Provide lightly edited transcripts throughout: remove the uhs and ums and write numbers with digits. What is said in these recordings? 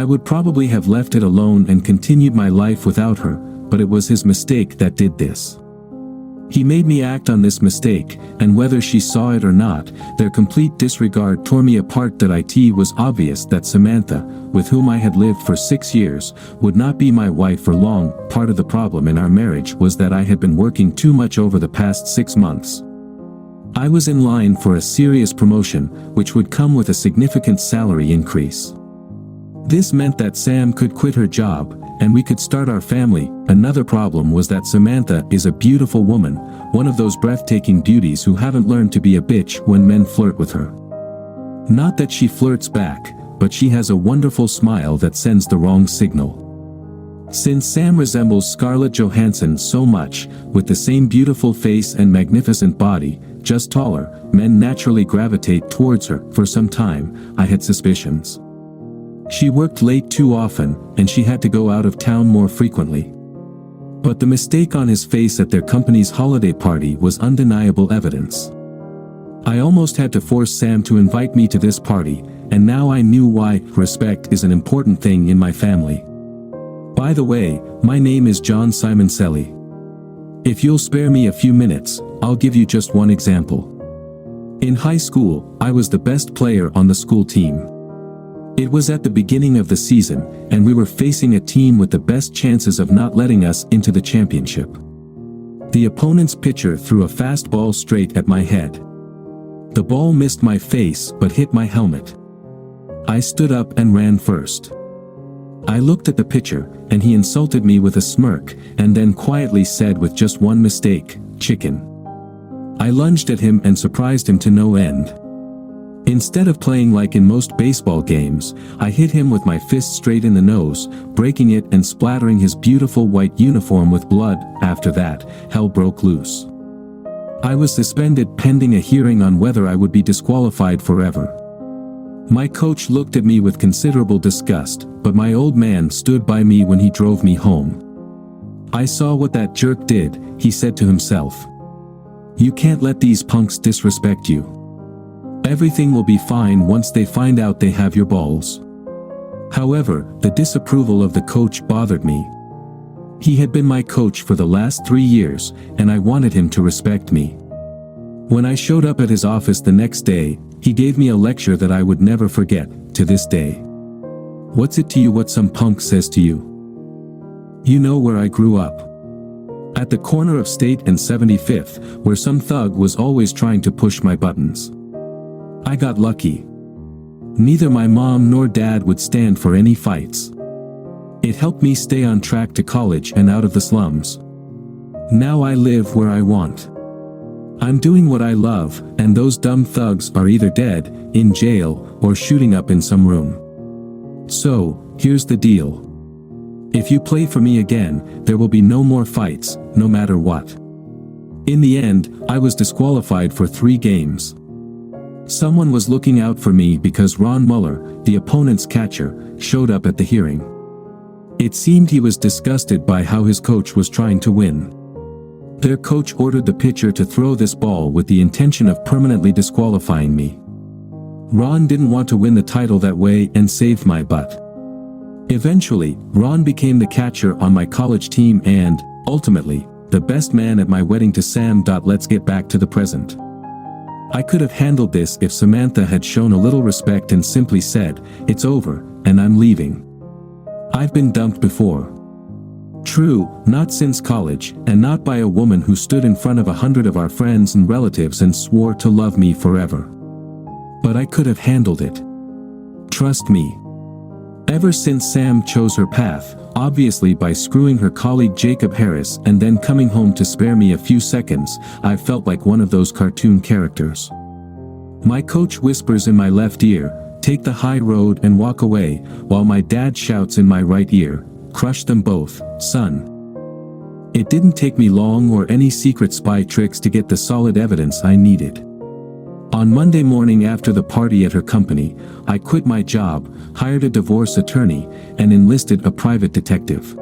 would probably have left it alone and continued my life without her, but it was his mistake that did this. He made me act on this mistake, and whether she saw it or not, their complete disregard tore me apart. That it was obvious that Samantha, with whom I had lived for 6 years, would not be my wife for long. Part of the problem in our marriage was that I had been working too much over the past 6 months. I was in line for a serious promotion, which would come with a significant salary increase. This meant that Sam could quit her job, and we could start our family. Another problem was that Samantha is a beautiful woman, one of those breathtaking beauties who haven't learned to be a bitch when men flirt with her. Not that she flirts back, but she has a wonderful smile that sends the wrong signal. Since Sam resembles Scarlett Johansson so much, with the same beautiful face and magnificent body, just taller, men naturally gravitate towards her. For some time, I had suspicions. She worked late too often, and she had to go out of town more frequently. But the mistake on his face at their company's holiday party was undeniable evidence. I almost had to force Sam to invite me to this party, and now I knew why. Respect is an important thing in my family. By the way, my name is John Simoncelli. If you'll spare me a few minutes, I'll give you just one example. In high school, I was the best player on the school team. It was at the beginning of the season, and we were facing a team with the best chances of not letting us into the championship. The opponent's pitcher threw a fastball straight at my head. The ball missed my face but hit my helmet. I stood up and ran first. I looked at the pitcher, and he insulted me with a smirk, and then quietly said with just one mistake, "Chicken." I lunged at him and surprised him to no end. Instead of playing like in most baseball games, I hit him with my fist straight in the nose, breaking it and splattering his beautiful white uniform with blood. After that, hell broke loose. I was suspended pending a hearing on whether I would be disqualified forever. My coach looked at me with considerable disgust, but my old man stood by me when he drove me home. "I saw what that jerk did," he said to himself. "You can't let these punks disrespect you. Everything will be fine once they find out they have your balls." However, the disapproval of the coach bothered me. He had been my coach for the last 3 years, and I wanted him to respect me. When I showed up at his office the next day, he gave me a lecture that I would never forget, to this day. "What's it to you what some punk says to you? You know where I grew up. At the corner of State and 75th, where some thug was always trying to push my buttons. I got lucky. Neither my mom nor dad would stand for any fights. It helped me stay on track to college and out of the slums. Now I live where I want. I'm doing what I love, and those dumb thugs are either dead, in jail, or shooting up in some room. So, here's the deal. If you play for me again, there will be no more fights, no matter what." In the end, I was disqualified for 3 games. Someone was looking out for me because Ron Muller, the opponent's catcher, showed up at the hearing. It seemed he was disgusted by how his coach was trying to win. Their coach ordered the pitcher to throw this ball with the intention of permanently disqualifying me. Ron didn't want to win the title that way and saved my butt. Eventually, Ron became the catcher on my college team and, ultimately, the best man at my wedding to Sam. Let's get back to the present. I could have handled this if Samantha had shown a little respect and simply said, "It's over, and I'm leaving." I've been dumped before. True, not since college, and not by a woman who stood in front of 100 of our friends and relatives and swore to love me forever. But I could have handled it. Trust me. Ever since Sam chose her path, obviously by screwing her colleague Jacob Harris and then coming home to spare me a few seconds, I felt like one of those cartoon characters. My coach whispers in my left ear, "Take the high road and walk away," while my dad shouts in my right ear, "Crush them both, son." It didn't take me long or any secret spy tricks to get the solid evidence I needed. On Monday morning after the party at her company, I quit my job, hired a divorce attorney, and enlisted a private detective.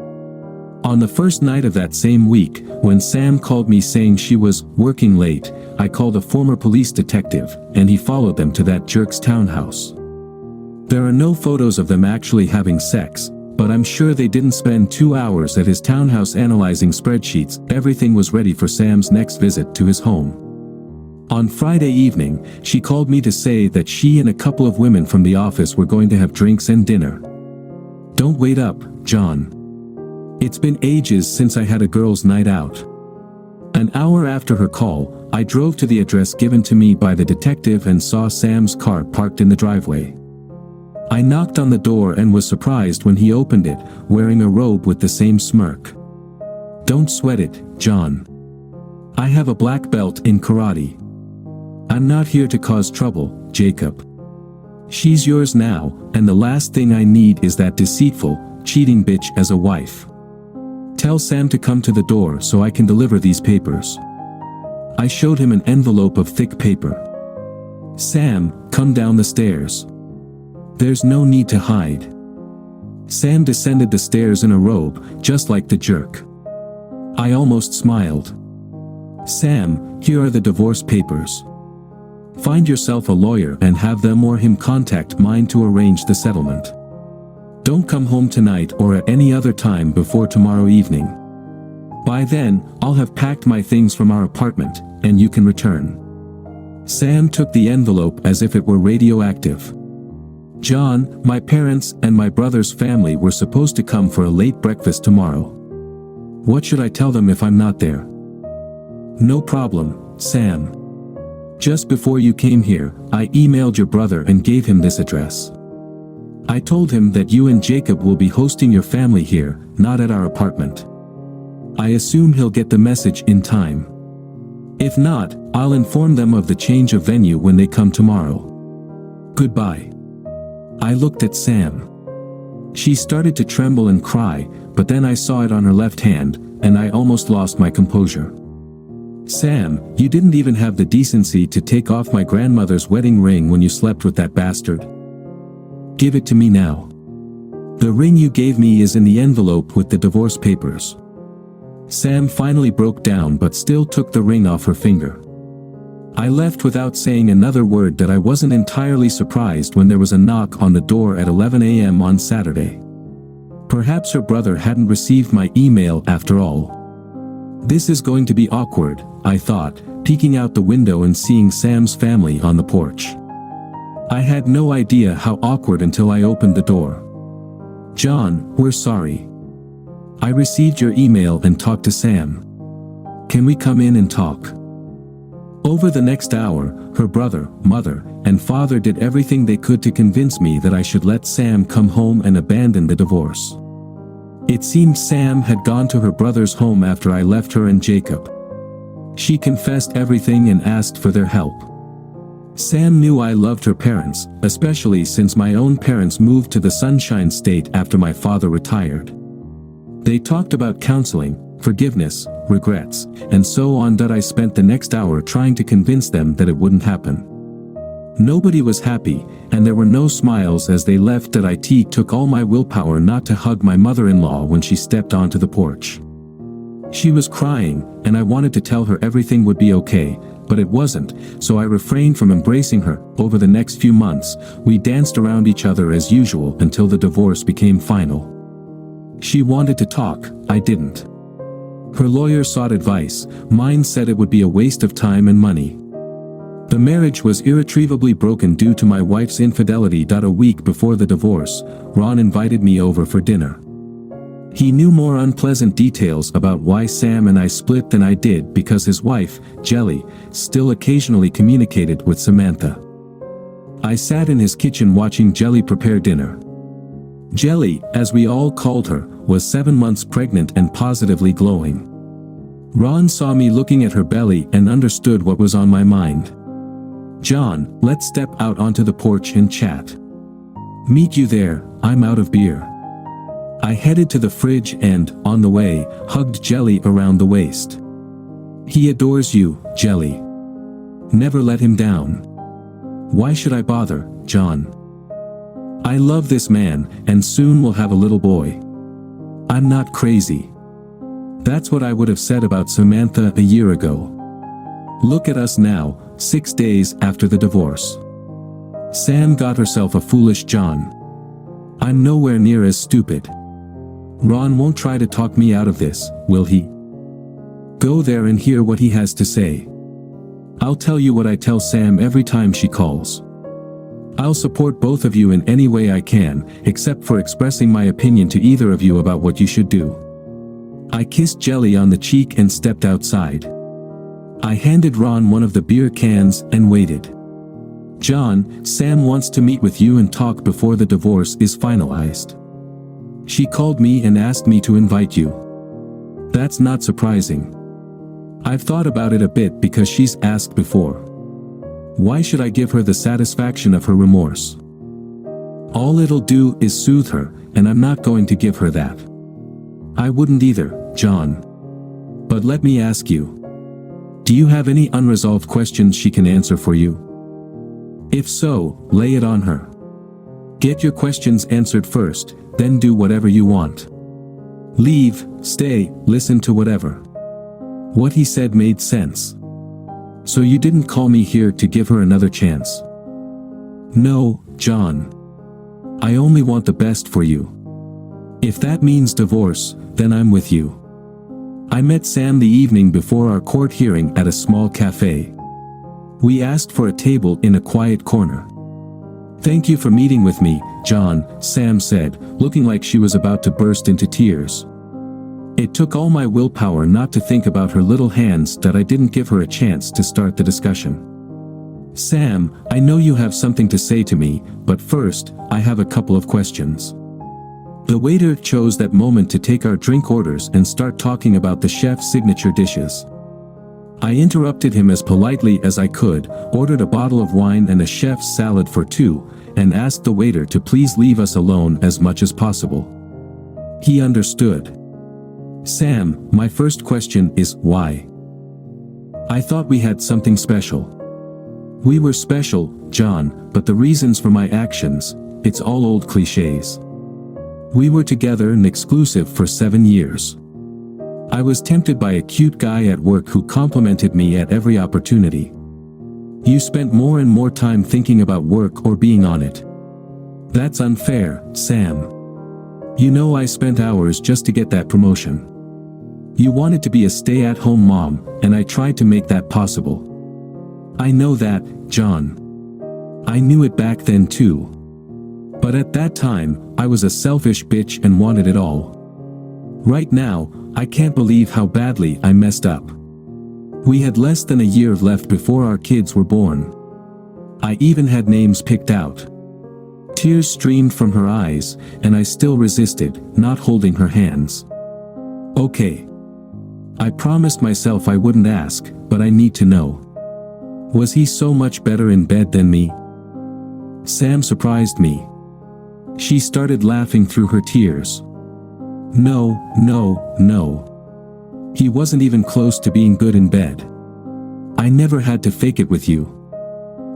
On the first night of that same week, when Sam called me saying she was working late, I called a former police detective, and he followed them to that jerk's townhouse. There are no photos of them actually having sex, but I'm sure they didn't spend 2 hours at his townhouse analyzing spreadsheets. Everything was ready for Sam's next visit to his home. On Friday evening, she called me to say that she and a couple of women from the office were going to have drinks and dinner. Don't wait up, John. It's been ages since I had a girls' night out. An hour after her call, I drove to the address given to me by the detective and saw Sam's car parked in the driveway. I knocked on the door and was surprised when he opened it, wearing a robe with the same smirk. Don't sweat it, John. I have a black belt in karate. I'm not here to cause trouble, Jacob. She's yours now, and the last thing I need is that deceitful, cheating bitch as a wife. Tell Sam to come to the door so I can deliver these papers. I showed him an envelope of thick paper. Sam, come down the stairs. There's no need to hide. Sam descended the stairs in a robe, just like the jerk. I almost smiled. Sam, here are the divorce papers. Find yourself a lawyer and have them or him contact mine to arrange the settlement. Don't come home tonight or at any other time before tomorrow evening. By then, I'll have packed my things from our apartment, and you can return. Sam took the envelope as if it were radioactive. John, my parents and my brother's family were supposed to come for a late breakfast tomorrow. What should I tell them if I'm not there? No problem, Sam. Just before you came here, I emailed your brother and gave him this address. I told him that you and Jacob will be hosting your family here, not at our apartment. I assume he'll get the message in time. If not, I'll inform them of the change of venue when they come tomorrow. Goodbye. I looked at Sam. She started to tremble and cry, but then I saw it on her left hand, and I almost lost my composure. Sam, you didn't even have the decency to take off my grandmother's wedding ring when you slept with that bastard. Give it to me now. The ring you gave me is in the envelope with the divorce papers. Sam finally broke down but still took the ring off her finger. I left without saying another word that I wasn't entirely surprised when there was a knock on the door at 11 a.m. on Saturday. Perhaps her brother hadn't received my email after all. This is going to be awkward, I thought, peeking out the window and seeing Sam's family on the porch. I had no idea how awkward until I opened the door. John, we're sorry. I received your email and talked to Sam. Can we come in and talk? Over the next hour, her brother, mother, and father did everything they could to convince me that I should let Sam come home and abandon the divorce. It seemed Sam had gone to her brother's home after I left her and Jacob. She confessed everything and asked for their help. Sam knew I loved her parents, especially since my own parents moved to the Sunshine State after my father retired. They talked about counseling, forgiveness, regrets, and so on. I spent the next hour trying to convince them that it wouldn't happen. Nobody was happy, and there were no smiles as they left. It took all my willpower not to hug my mother-in-law when she stepped onto the porch. She was crying, and I wanted to tell her everything would be okay, but it wasn't, so I refrained from embracing her. Over the next few months, we danced around each other as usual until the divorce became final. She wanted to talk, I didn't. Her lawyer sought advice, mine said it would be a waste of time and money. The marriage was irretrievably broken due to my wife's infidelity. A week before the divorce, Ron invited me over for dinner. He knew more unpleasant details about why Sam and I split than I did because his wife, Jelly, still occasionally communicated with Samantha. I sat in his kitchen watching Jelly prepare dinner. Jelly, as we all called her, was 7 months pregnant and positively glowing. Ron saw me looking at her belly and understood what was on my mind. John, let's step out onto the porch and chat. Meet you there, I'm out of beer. I headed to the fridge and, on the way, hugged Jelly around the waist. He adores you, Jelly. Never let him down. Why should I bother, John? I love this man, and soon we'll have a little boy. I'm not crazy. That's what I would have said about Samantha a year ago. Look at us now, 6 days after the divorce. Sam got herself a foolish John. I'm nowhere near as stupid. Ron won't try to talk me out of this, will he? Go there and hear what he has to say. I'll tell you what I tell Sam every time she calls. I'll support both of you in any way I can, except for expressing my opinion to either of you about what you should do. I kissed Jelly on the cheek and stepped outside. I handed Ron one of the beer cans and waited. John, Sam wants to meet with you and talk before the divorce is finalized. She called me and asked me to invite you. That's not surprising. I've thought about it a bit because she's asked before. Why should I give her the satisfaction of her remorse? All it'll do is soothe her, and I'm not going to give her that. I wouldn't either, John. But let me ask you. Do you have any unresolved questions she can answer for you? If so, lay it on her. Get your questions answered first, then do whatever you want. Leave, stay, listen to whatever. What he said made sense. So you didn't call me here to give her another chance? No, John. I only want the best for you. If that means divorce, then I'm with you. I met Sam the evening before our court hearing at a small cafe. We asked for a table in a quiet corner. Thank you for meeting with me, John, Sam said, looking like she was about to burst into tears. It took all my willpower not to think about her little hands that I didn't give her a chance to start the discussion. Sam, I know you have something to say to me, but first, I have a couple of questions. The waiter chose that moment to take our drink orders and start talking about the chef's signature dishes. I interrupted him as politely as I could, ordered a bottle of wine and a chef's salad for two, and asked the waiter to please leave us alone as much as possible. He understood. Sam, my first question is, why? I thought we had something special. We were special, John, but the reasons for my actions, it's all old cliches. We were together and exclusive for 7 years. I was tempted by a cute guy at work who complimented me at every opportunity. You spent more and more time thinking about work or being on it. That's unfair, Sam. You know I spent hours just to get that promotion. You wanted to be a stay-at-home mom, and I tried to make that possible. I know that, John. I knew it back then too. But at that time, I was a selfish bitch and wanted it all. Right now, I can't believe how badly I messed up. We had less than a year left before our kids were born. I even had names picked out. Tears streamed from her eyes, and I still resisted, not holding her hands. Okay. I promised myself I wouldn't ask, but I need to know. Was he so much better in bed than me? Sam surprised me. She started laughing through her tears. No. He wasn't even close to being good in bed. I never had to fake it with you.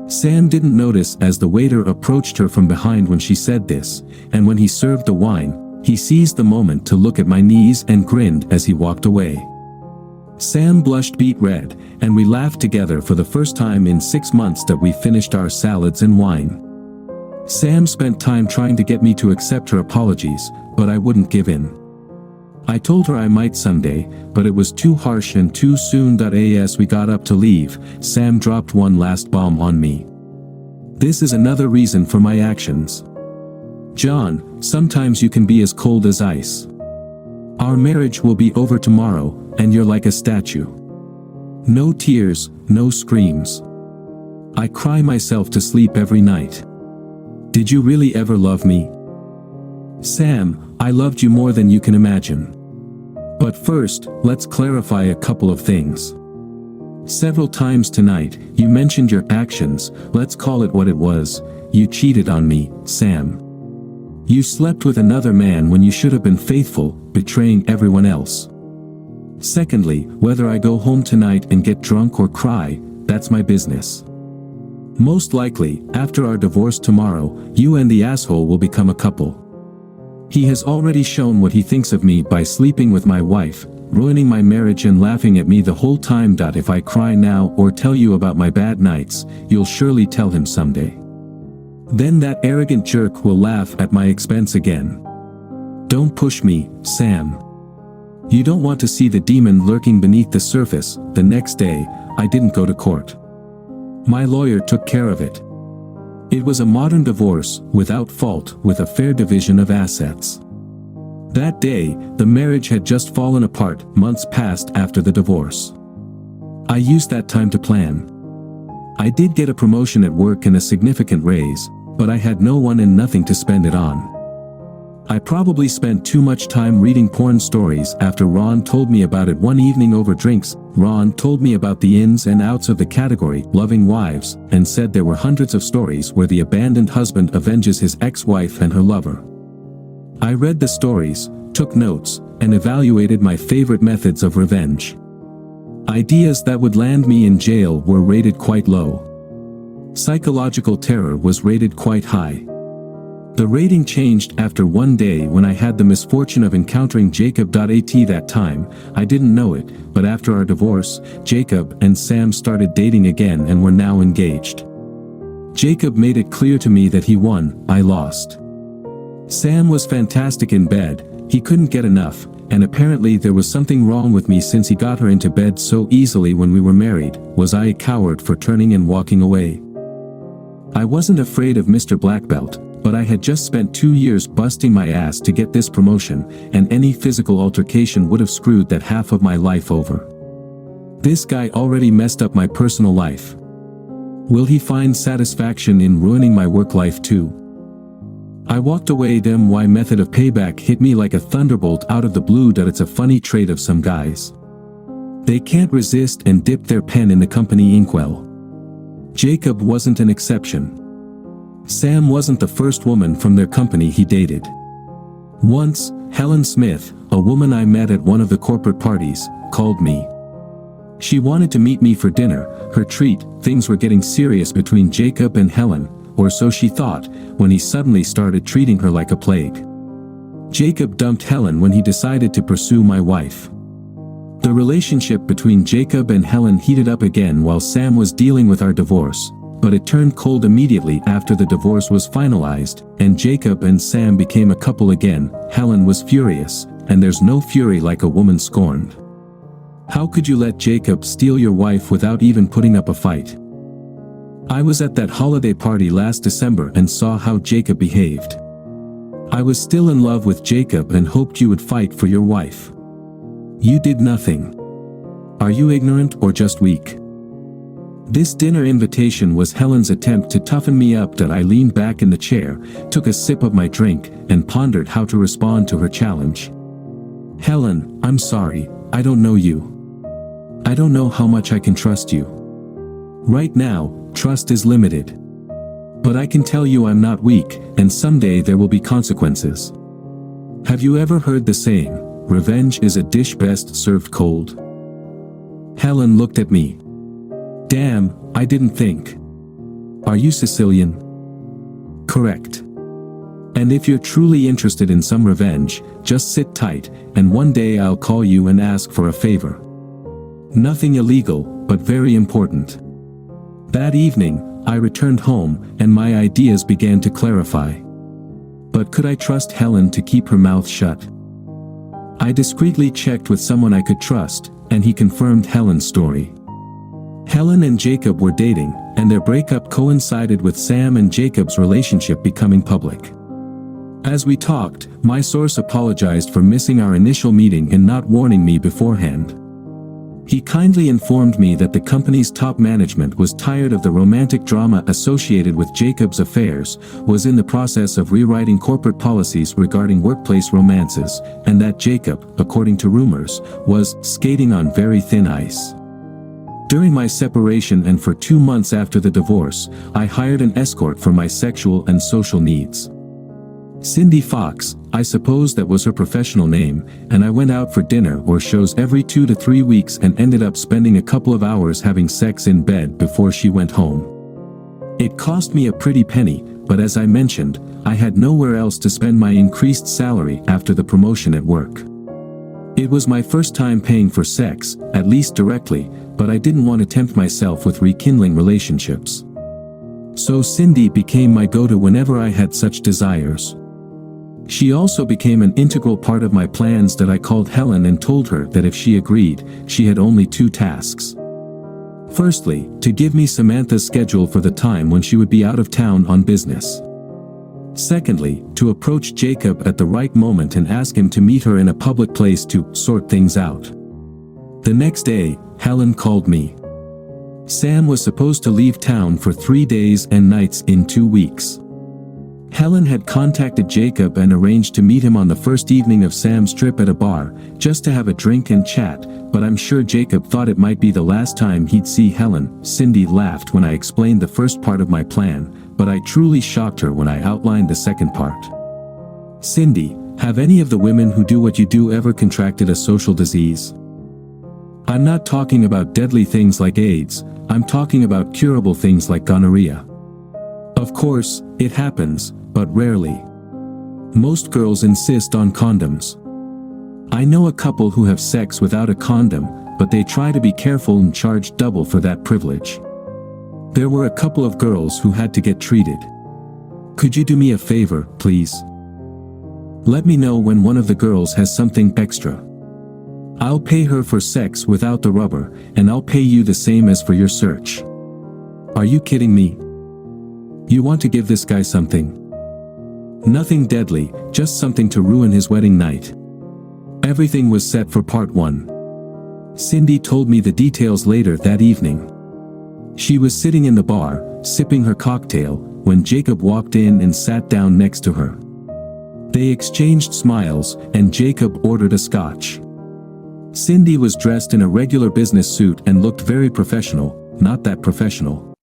Sam didn't notice as the waiter approached her from behind when she said this, and when he served the wine, he seized the moment to look at my knees and grinned as he walked away. Sam blushed beet red, and we laughed together for the first time in 6 months that we finished our salads and wine. Sam spent time trying to get me to accept her apologies, but I wouldn't give in. I told her I might someday, but it was too harsh and too soon. As we got up to leave, Sam dropped one last bomb on me. This is another reason for my actions. John, sometimes you can be as cold as ice. Our marriage will be over tomorrow, and you're like a statue. No tears, no screams. I cry myself to sleep every night. Did you really ever love me? Sam, I loved you more than you can imagine. But first, let's clarify a couple of things. Several times tonight, you mentioned your actions, let's call it what it was. You cheated on me, Sam. You slept with another man when you should have been faithful, betraying everyone else. Secondly, whether I go home tonight and get drunk or cry, that's my business. Most likely, after our divorce tomorrow, you and the asshole will become a couple. He has already shown what he thinks of me by sleeping with my wife, ruining my marriage and laughing at me the whole time. If I cry now or tell you about my bad nights, you'll surely tell him someday. Then that arrogant jerk will laugh at my expense again. Don't push me, Sam. You don't want to see the demon lurking beneath the surface. The next day, I didn't go to court. My lawyer took care of it. It was a modern divorce, without fault, with a fair division of assets. That day, the marriage had just fallen apart. Months passed after the divorce. I used that time to plan. I did get a promotion at work and a significant raise, but I had no one and nothing to spend it on. I probably spent too much time reading porn stories after Ron told me about it one evening over drinks. Ron told me about the ins and outs of the category, loving wives, and said there were hundreds of stories where the abandoned husband avenges his ex-wife and her lover. I read the stories, took notes, and evaluated my favorite methods of revenge. Ideas that would land me in jail were rated quite low. Psychological terror was rated quite high. The rating changed after one day when I had the misfortune of encountering Jacob. At that time, I didn't know it, but after our divorce, Jacob and Sam started dating again and were now engaged. Jacob made it clear to me that he won, I lost. Sam was fantastic in bed, he couldn't get enough, and apparently there was something wrong with me since he got her into bed so easily when we were married. Was I a coward for turning and walking away? I wasn't afraid of Mr. Black Belt, but I had just spent 2 years busting my ass to get this promotion, and any physical altercation would have screwed that half of my life over. This guy already messed up my personal life. Will he find satisfaction in ruining my work life too? I walked away. My method of payback hit me like a thunderbolt out of the blue. It's a funny trait of some guys. They can't resist and dip their pen in the company inkwell. Jacob wasn't an exception. Sam wasn't the first woman from their company he dated. Once, Helen Smith, a woman I met at one of the corporate parties, called me. She wanted to meet me for dinner, her treat. Things were getting serious between Jacob and Helen, or so she thought, when he suddenly started treating her like a plague. Jacob dumped Helen when he decided to pursue my wife. The relationship between Jacob and Helen heated up again while Sam was dealing with our divorce, but it turned cold immediately after the divorce was finalized, and Jacob and Sam became a couple again. Helen was furious, and there's no fury like a woman scorned. How could you let Jacob steal your wife without even putting up a fight? I was at that holiday party last December and saw how Jacob behaved. I was still in love with Jacob and hoped you would fight for your wife. You did nothing. Are you ignorant or just weak? This dinner invitation was Helen's attempt to toughen me up. I leaned back in the chair, took a sip of my drink, and pondered how to respond to her challenge. Helen, I'm sorry, I don't know you. I don't know how much I can trust you. Right now, trust is limited. But I can tell you I'm not weak, and someday there will be consequences. Have you ever heard the saying, revenge is a dish best served cold? Helen looked at me. Damn, I didn't think. Are you Sicilian? Correct. And if you're truly interested in some revenge, just sit tight, and one day I'll call you and ask for a favor. Nothing illegal, but very important. That evening, I returned home, and my ideas began to clarify. But could I trust Helen to keep her mouth shut? I discreetly checked with someone I could trust, and he confirmed Helen's story. Helen and Jacob were dating, and their breakup coincided with Sam and Jacob's relationship becoming public. As we talked, my source apologized for missing our initial meeting and not warning me beforehand. He kindly informed me that the company's top management was tired of the romantic drama associated with Jacob's affairs, was in the process of rewriting corporate policies regarding workplace romances, and that Jacob, according to rumors, was skating on very thin ice. During my separation and for 2 months after the divorce, I hired an escort for my sexual and social needs. Cindy Fox, I suppose that was her professional name, and I went out for dinner or shows every 2 to 3 weeks and ended up spending a couple of hours having sex in bed before she went home. It cost me a pretty penny, but as I mentioned, I had nowhere else to spend my increased salary after the promotion at work. It was my first time paying for sex, at least directly, but I didn't want to tempt myself with rekindling relationships. So Cindy became my go-to whenever I had such desires. She also became an integral part of my plans that I called Helen and told her that if she agreed, she had only two tasks. Firstly, to give me Samantha's schedule for the time when she would be out of town on business. Secondly, to approach Jacob at the right moment and ask him to meet her in a public place to sort things out. The next day, Helen called me. Sam was supposed to leave town for 3 days and nights in 2 weeks. Helen had contacted Jacob and arranged to meet him on the first evening of Sam's trip at a bar, just to have a drink and chat, but I'm sure Jacob thought it might be the last time he'd see Helen. Cindy laughed when I explained the first part of my plan, but I truly shocked her when I outlined the second part. Cindy, have any of the women who do what you do ever contracted a social disease? I'm not talking about deadly things like AIDS, I'm talking about curable things like gonorrhea. Of course, it happens, but rarely. Most girls insist on condoms. I know a couple who have sex without a condom, but they try to be careful and charge double for that privilege. There were a couple of girls who had to get treated. Could you do me a favor, please? Let me know when one of the girls has something extra. I'll pay her for sex without the rubber, and I'll pay you the same as for your search. Are you kidding me? You want to give this guy something? Nothing deadly, just something to ruin his wedding night. Everything was set for part 1. Cindy told me the details later that evening. She was sitting in the bar, sipping her cocktail, when Jacob walked in and sat down next to her. They exchanged smiles, and Jacob ordered a scotch. Cindy was dressed in a regular business suit and looked very professional, not that professional.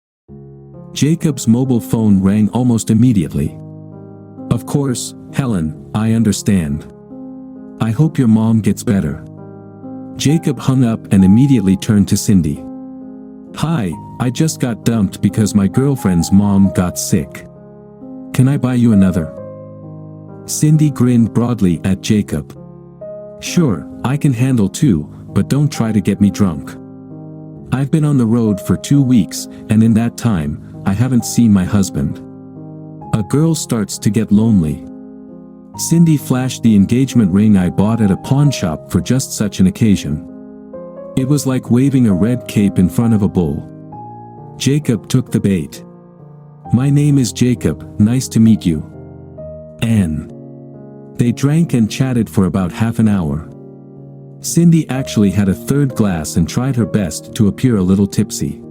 Jacob's mobile phone rang almost immediately. Of course, Helen, I understand. I hope your mom gets better. Jacob hung up and immediately turned to Cindy. Hi, I just got dumped because my girlfriend's mom got sick. Can I buy you another? Cindy grinned broadly at Jacob. Sure, I can handle 2, but don't try to get me drunk. I've been on the road for 2 weeks, and in that time, I haven't seen my husband. A girl starts to get lonely. Cindy flashed the engagement ring I bought at a pawn shop for just such an occasion. It was like waving a red cape in front of a bull. Jacob took the bait. My name is Jacob, nice to meet you. Anne. They drank and chatted for about half an hour. Cindy actually had a third glass and tried her best to appear a little tipsy.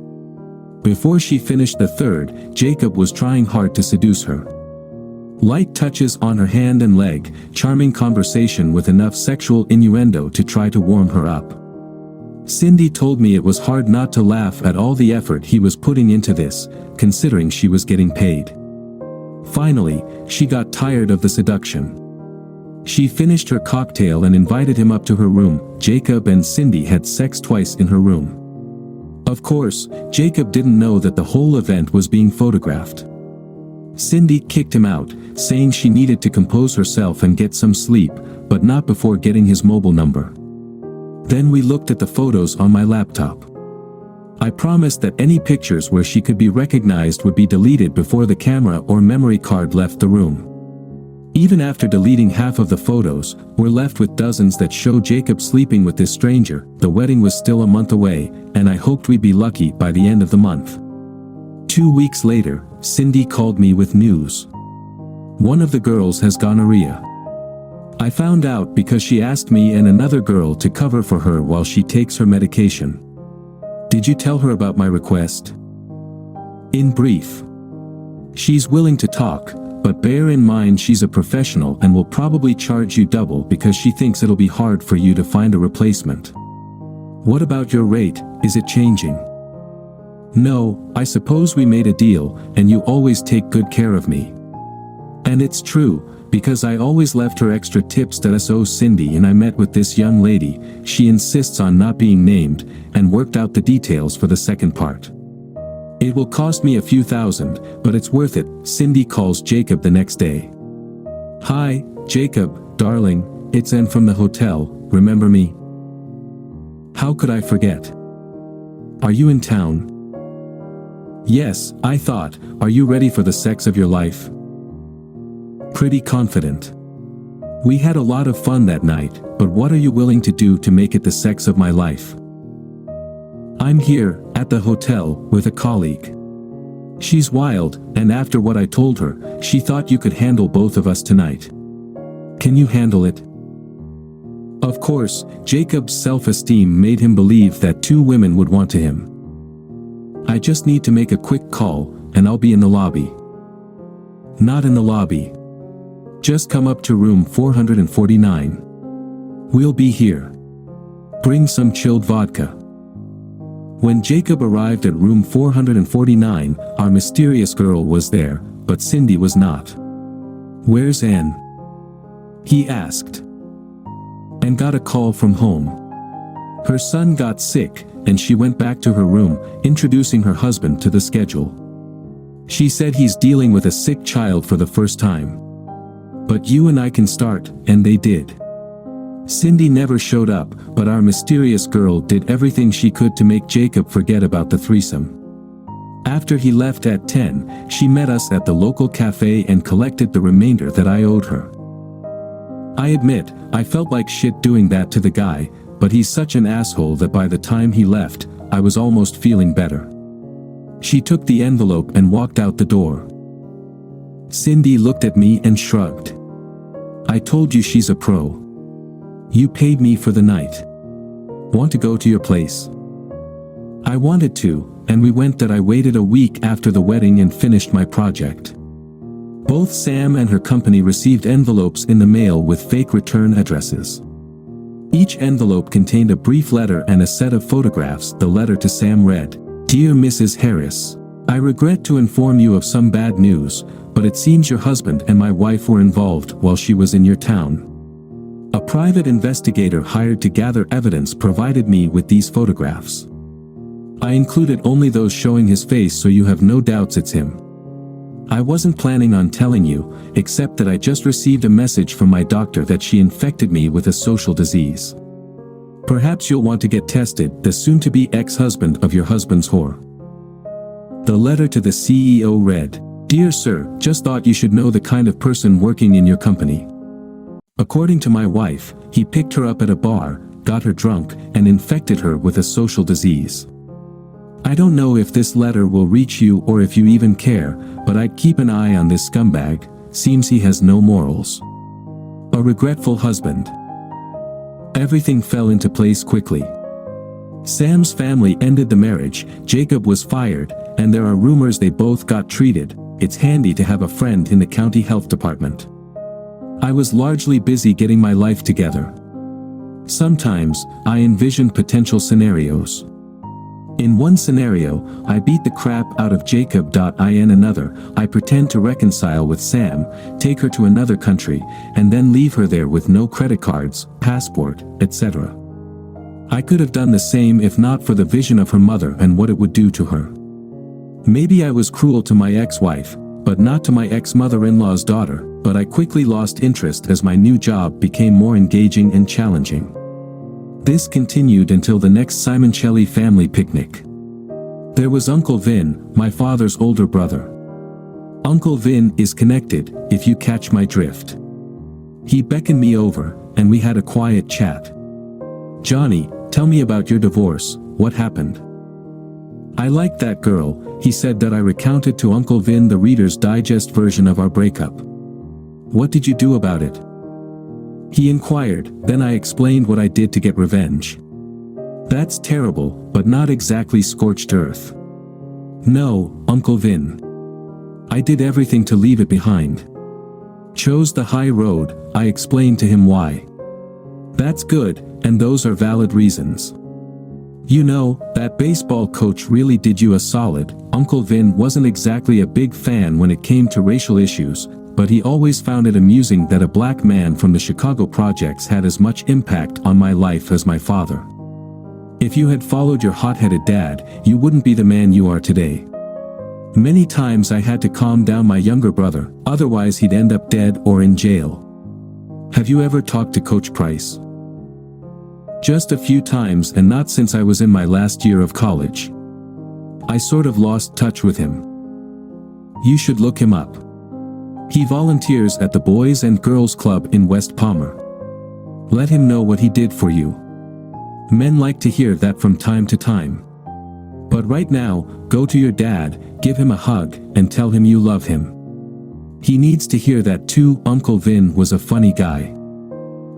Before she finished the third, Jacob was trying hard to seduce her. Light touches on her hand and leg, charming conversation with enough sexual innuendo to try to warm her up. Cindy told me it was hard not to laugh at all the effort he was putting into this, considering she was getting paid. Finally, she got tired of the seduction. She finished her cocktail and invited him up to her room. Jacob and Cindy had sex twice in her room. Of course, Jacob didn't know that the whole event was being photographed. Cindy kicked him out, saying she needed to compose herself and get some sleep, but not before getting his mobile number. Then we looked at the photos on my laptop. I promised that any pictures where she could be recognized would be deleted before the camera or memory card left the room. Even after deleting half of the photos, we're left with dozens that show Jacob sleeping with this stranger. The wedding was still a month away, and I hoped we'd be lucky by the end of the month. 2 weeks later, Cindy called me with news. One of the girls has gonorrhea. I found out because she asked me and another girl to cover for her while she takes her medication. Did you tell her about my request? In brief, she's willing to talk, but bear in mind she's a professional and will probably charge you double because she thinks it'll be hard for you to find a replacement. What about your rate, is it changing? No, I suppose we made a deal, and you always take good care of me. And it's true, because I always left her extra tips that us owe Cindy, and I met with this young lady, she insists on not being named, and worked out the details for the second part. It will cost me a few thousand, but it's worth it. Cindy calls Jacob the next day. Hi, Jacob, darling, it's Anne from the hotel, remember me? How could I forget? Are you in town? Yes, I thought, are you ready for the sex of your life? Pretty confident. We had a lot of fun that night, but what are you willing to do to make it the sex of my life? I'm here, at the hotel, with a colleague. She's wild, and after what I told her, she thought you could handle both of us tonight. Can you handle it? Of course, Jacob's self-esteem made him believe that two women would want to him. I just need to make a quick call, and I'll be in the lobby. Not in the lobby. Just come up to room 449. We'll be here. Bring some chilled vodka. When Jacob arrived at room 449, our mysterious girl was there, but Cindy was not. Where's Anne? He asked. Anne got a call from home. Her son got sick, and she went back to her room, introducing her husband to the schedule. She said he's dealing with a sick child for the first time. But you and I can start, and they did. Cindy never showed up, but our mysterious girl did everything she could to make Jacob forget about the threesome. After he left at 10, she met us at the local cafe and collected the remainder that I owed her. I admit, I felt like shit doing that to the guy, but he's such an asshole that by the time he left, I was almost feeling better. She took the envelope and walked out the door. Cindy looked at me and shrugged. I told you she's a pro. You paid me for the night. Want to go to your place? I wanted to, and we went. That I waited a week after the wedding and finished my project. Both Sam and her company received envelopes in the mail with fake return addresses. Each envelope contained a brief letter and a set of photographs. The letter to Sam read, "Dear Mrs. Harris, I regret to inform you of some bad news, but it seems your husband and my wife were involved while she was in your town. A private investigator hired to gather evidence provided me with these photographs. I included only those showing his face so you have no doubts it's him. I wasn't planning on telling you, except that I just received a message from my doctor that she infected me with a social disease. Perhaps you'll want to get tested." The soon-to-be ex-husband of your husband's whore. The letter to the CEO read, "Dear Sir, just thought you should know the kind of person working in your company. According to my wife, he picked her up at a bar, got her drunk, and infected her with a social disease. I don't know if this letter will reach you or if you even care, but I'd keep an eye on this scumbag. Seems he has no morals. A regretful husband." Everything fell into place quickly. Sam's family ended the marriage, Jacob was fired, and there are rumors they both got treated. It's handy to have a friend in the county health department. I was largely busy getting my life together. Sometimes, I envisioned potential scenarios. In one scenario, I beat the crap out of Jacob. In another, I pretend to reconcile with Sam, take her to another country, and then leave her there with no credit cards, passport, etc. I could have done the same if not for the vision of her mother and what it would do to her. Maybe I was cruel to my ex-wife, but not to my ex-mother-in-law's daughter, but I quickly lost interest as my new job became more engaging and challenging. This continued until the next Simoncelli family picnic. There was Uncle Vin, my father's older brother. Uncle Vin is connected, if you catch my drift. He beckoned me over, and we had a quiet chat. "Johnny, tell me about your divorce, what happened?" "I liked that girl," he said. That I recounted to Uncle Vin the Reader's Digest version of our breakup. "What did you do about it?" he inquired. Then I explained what I did to get revenge. "That's terrible, but not exactly scorched earth." "No, Uncle Vin. I did everything to leave it behind. Chose the high road." I explained to him why. "That's good, and those are valid reasons. You know, that baseball coach really did you a solid." Uncle Vin wasn't exactly a big fan when it came to racial issues, but he always found it amusing that a black man from the Chicago projects had as much impact on my life as my father. "If you had followed your hot-headed dad, you wouldn't be the man you are today." Many times I had to calm down my younger brother, otherwise he'd end up dead or in jail. "Have you ever talked to Coach Price?" "Just a few times, and not since I was in my last year of college." I sort of lost touch with him. You should look him up. He volunteers at the Boys and Girls Club in West Palmer. Let him know what he did for you. Men like to hear that from time to time. But right now, go to your dad, give him a hug, and tell him you love him. He needs to hear that too. Uncle Vin was a funny guy.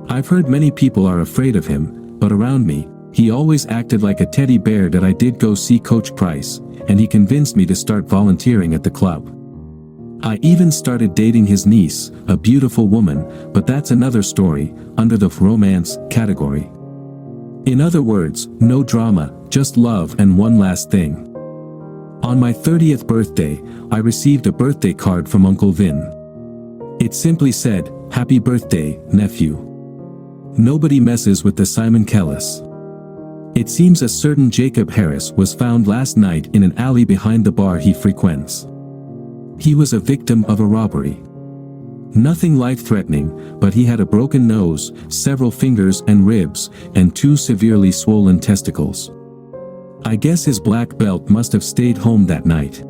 I've heard many people are afraid of him, but around me, he always acted like a teddy bear. That I did go see Coach Price, and he convinced me to start volunteering at the club. I even started dating his niece, a beautiful woman, but that's another story, under the romance category. In other words, no drama, just love. And one last thing. On my 30th birthday, I received a birthday card from Uncle Vin. It simply said, "Happy birthday, nephew. Nobody messes with the Simon Kellis." It seems a certain Jacob Harris was found last night in an alley behind the bar he frequents. He was a victim of a robbery. Nothing life-threatening, but he had a broken nose, several fingers and ribs, and 2 severely swollen testicles. I guess his black belt must have stayed home that night.